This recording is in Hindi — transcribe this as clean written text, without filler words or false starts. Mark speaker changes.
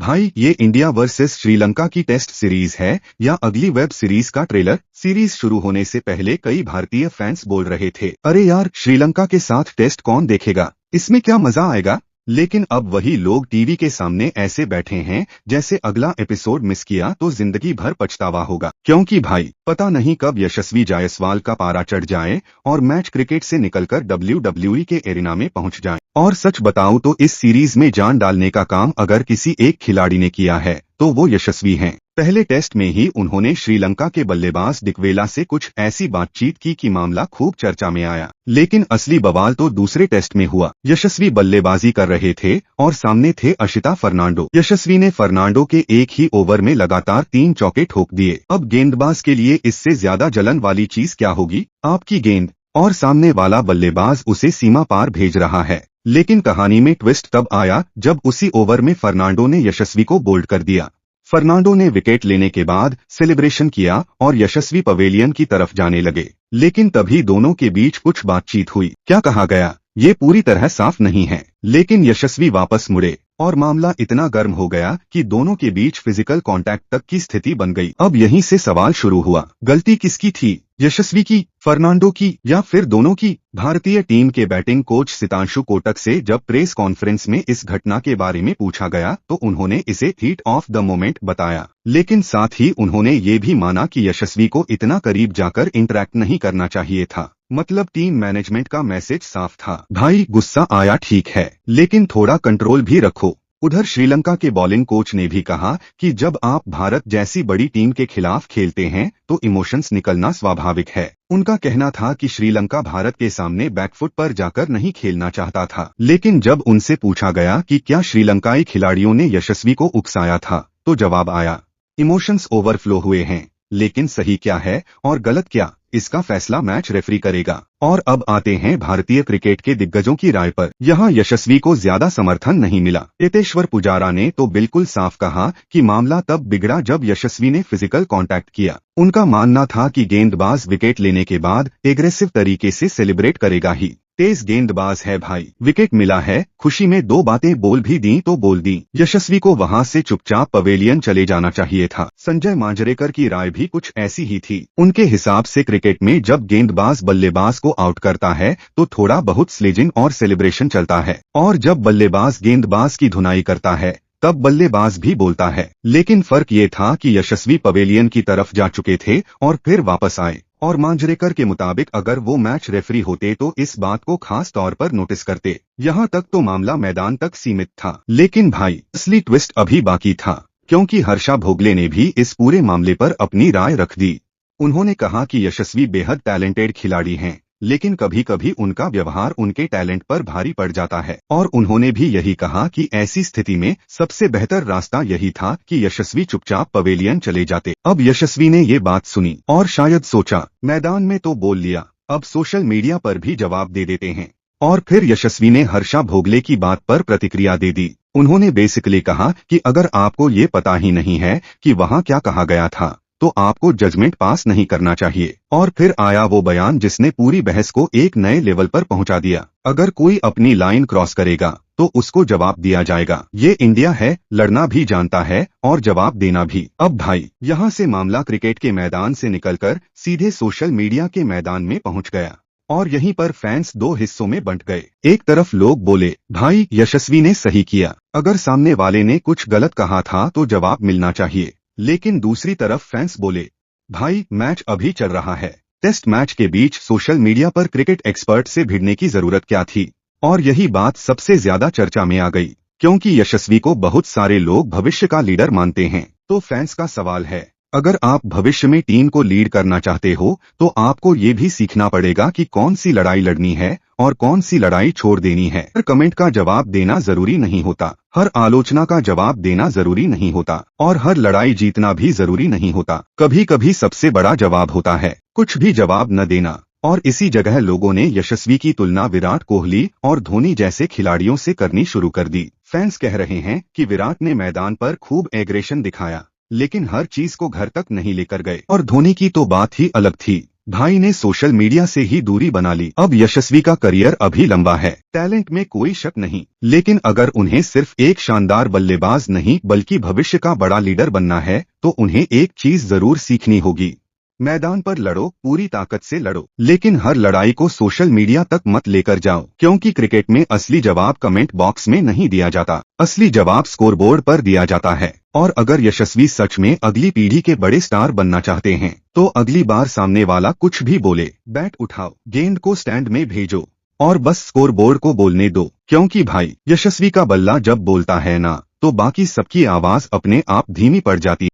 Speaker 1: भाई ये इंडिया वर्सेस श्रीलंका की टेस्ट सीरीज है या अगली वेब सीरीज का ट्रेलर। सीरीज शुरू होने से पहले कई भारतीय फैंस बोल रहे थे, अरे यार श्रीलंका के साथ टेस्ट कौन देखेगा, इसमें क्या मजा आएगा। लेकिन अब वही लोग टीवी के सामने ऐसे बैठे हैं जैसे अगला एपिसोड मिस किया तो जिंदगी भर पछतावा होगा। क्योंकि भाई पता नहीं कब यशस्वी जायसवाल का पारा चढ़ जाए और मैच क्रिकेट से निकलकर WWE के एरिना में पहुंच जाए। और सच बताऊं तो इस सीरीज में जान डालने का काम अगर किसी एक खिलाड़ी ने किया है तो वो यशस्वी हैं। पहले टेस्ट में ही उन्होंने श्रीलंका के बल्लेबाज डिकवेला से कुछ ऐसी बातचीत की कि मामला खूब चर्चा में आया। लेकिन असली बवाल तो दूसरे टेस्ट में हुआ। यशस्वी बल्लेबाजी कर रहे थे और सामने थे अशिता फर्नांडो। यशस्वी ने फर्नांडो के एक ही ओवर में लगातार 3 चौके ठोक दिए। अब गेंदबाज के लिए इससे ज्यादा जलन वाली चीज क्या होगी, आपकी गेंद और सामने वाला बल्लेबाज उसे सीमा पार भेज रहा है। लेकिन कहानी में ट्विस्ट तब आया जब उसी ओवर में फर्नांडो ने यशस्वी को बोल्ड कर दिया। फर्नांडो ने विकेट लेने के बाद सेलिब्रेशन किया और यशस्वी पवेलियन की तरफ जाने लगे। लेकिन तभी दोनों के बीच कुछ बातचीत हुई। क्या कहा गया ये पूरी तरह साफ नहीं है, लेकिन यशस्वी वापस मुड़े और मामला इतना गर्म हो गया कि दोनों के बीच फिजिकल कांटेक्ट तक की स्थिति बन गई। अब यहीं से सवाल शुरू हुआ, गलती किसकी थी, यशस्वी की, फर्नांडो की या फिर दोनों की। भारतीय टीम के बैटिंग कोच सितांशु कोटक से जब प्रेस कॉन्फ्रेंस में इस घटना के बारे में पूछा गया तो उन्होंने इसे हीट ऑफ द मोमेंट बताया। लेकिन साथ ही उन्होंने ये भी माना कि यशस्वी को इतना करीब जाकर इंटरैक्ट नहीं करना चाहिए था। मतलब टीम मैनेजमेंट का मैसेज साफ था, भाई गुस्सा आया ठीक है, लेकिन थोड़ा कंट्रोल भी रखो। उधर श्रीलंका के बॉलिंग कोच ने भी कहा कि जब आप भारत जैसी बड़ी टीम के खिलाफ खेलते हैं तो इमोशंस निकलना स्वाभाविक है। उनका कहना था कि श्रीलंका भारत के सामने बैकफुट पर जाकर नहीं खेलना चाहता था। लेकिन जब उनसे पूछा गया कि क्या श्रीलंकाई खिलाड़ियों ने यशस्वी को उकसाया था तो जवाब आया, इमोशंस ओवरफ्लो हुए हैं, लेकिन सही क्या है और गलत क्या, इसका फैसला मैच रेफरी करेगा। और अब आते हैं भारतीय क्रिकेट के दिग्गजों की राय पर। यहाँ यशस्वी को ज्यादा समर्थन नहीं मिला। चेतेश्वर पुजारा ने तो बिल्कुल साफ कहा कि मामला तब बिगड़ा जब यशस्वी ने फिजिकल कांटेक्ट किया। उनका मानना था कि गेंदबाज विकेट लेने के बाद एग्रेसिव तरीके से सेलिब्रेट करेगा ही। तेज गेंदबाज है भाई, विकेट मिला है, खुशी में 2 बातें बोल भी दी तो बोल दी। यशस्वी को वहां से चुपचाप पवेलियन चले जाना चाहिए था। संजय मांजरेकर की राय भी कुछ ऐसी ही थी। उनके हिसाब से क्रिकेट में जब गेंदबाज बल्लेबाज को आउट करता है तो थोड़ा बहुत स्लेजिंग और सेलिब्रेशन चलता है, और जब बल्लेबाज गेंदबाज की धुनाई करता है तब बल्लेबाज भी बोलता है। लेकिन फर्क ये था कि यशस्वी पवेलियन की तरफ जा चुके थे और फिर वापस आए। और मांजरेकर के मुताबिक अगर वो मैच रेफरी होते तो इस बात को खास तौर पर नोटिस करते। यहाँ तक तो मामला मैदान तक सीमित था। लेकिन भाई असली ट्विस्ट अभी बाकी था, क्योंकि हर्षा भोगले ने भी इस पूरे मामले पर अपनी राय रख दी। उन्होंने कहा कि यशस्वी बेहद टैलेंटेड खिलाड़ी हैं, लेकिन कभी कभी उनका व्यवहार उनके टैलेंट पर भारी पड़ जाता है। और उन्होंने भी यही कहा कि ऐसी स्थिति में सबसे बेहतर रास्ता यही था कि यशस्वी चुपचाप पवेलियन चले जाते। अब यशस्वी ने ये बात सुनी और शायद सोचा मैदान में तो बोल लिया, अब सोशल मीडिया पर भी जवाब दे देते हैं। और फिर यशस्वी ने हर्षा भोगले की बात पर प्रतिक्रिया दे दी। उन्होंने बेसिकली कहा कि अगर आपको ये पता ही नहीं है कि वहाँ क्या कहा गया था तो आपको जजमेंट पास नहीं करना चाहिए। और फिर आया वो बयान जिसने पूरी बहस को एक नए लेवल पर पहुंचा दिया, अगर कोई अपनी लाइन क्रॉस करेगा तो उसको जवाब दिया जाएगा। ये इंडिया है, लड़ना भी जानता है और जवाब देना भी। अब भाई यहाँ से मामला क्रिकेट के मैदान से निकलकर सीधे सोशल मीडिया के मैदान में पहुंच गया। और यहीं पर फैंस 2 हिस्सों में बंट गए। एक तरफ लोग बोले भाई यशस्वी ने सही किया, अगर सामने वाले ने कुछ गलत कहा था तो जवाब मिलना चाहिए। लेकिन दूसरी तरफ फैंस बोले भाई मैच अभी चल रहा है, टेस्ट मैच के बीच सोशल मीडिया पर क्रिकेट एक्सपर्ट से भिड़ने की जरूरत क्या थी। और यही बात सबसे ज्यादा चर्चा में आ गई, क्योंकि यशस्वी को बहुत सारे लोग भविष्य का लीडर मानते हैं। तो फैंस का सवाल है, अगर आप भविष्य में टीम को लीड करना चाहते हो तो आपको ये भी सीखना पड़ेगा कि कौन सी लड़ाई लड़नी है और कौन सी लड़ाई छोड़ देनी है। हर कमेंट का जवाब देना जरूरी नहीं होता, हर आलोचना का जवाब देना जरूरी नहीं होता, और हर लड़ाई जीतना भी जरूरी नहीं होता। कभी कभी सबसे बड़ा जवाब होता है कुछ भी जवाब न देना। और इसी जगह लोगों ने यशस्वी की तुलना विराट कोहली और धोनी जैसे खिलाड़ियों से करनी शुरू कर दी। फैंस कह रहे हैं कि विराट ने मैदान पर खूब एग्रेशन दिखाया, लेकिन हर चीज को घर तक नहीं लेकर गए। और धोनी की तो बात ही अलग थी, भाई ने सोशल मीडिया से ही दूरी बना ली। अब यशस्वी का करियर अभी लंबा है, टैलेंट में कोई शक नहीं, लेकिन अगर उन्हें सिर्फ एक शानदार बल्लेबाज नहीं बल्कि भविष्य का बड़ा लीडर बनना है तो उन्हें एक चीज जरूर सीखनी होगी। मैदान पर लड़ो, पूरी ताकत से लड़ो, लेकिन हर लड़ाई को सोशल मीडिया तक मत लेकर जाओ, क्योंकि क्रिकेट में असली जवाब कमेंट बॉक्स में नहीं दिया जाता, असली जवाब स्कोरबोर्ड पर दिया जाता है। और अगर यशस्वी सच में अगली पीढ़ी के बड़े स्टार बनना चाहते हैं तो अगली बार सामने वाला कुछ भी बोले, बैट उठाओ, गेंद को स्टैंड में भेजो और बस स्कोरबोर्ड को बोलने दो, क्योंकि भाई यशस्वी का बल्ला जब बोलता है ना तो बाकी सबकी आवाज अपने आप धीमी पड़ जाती है।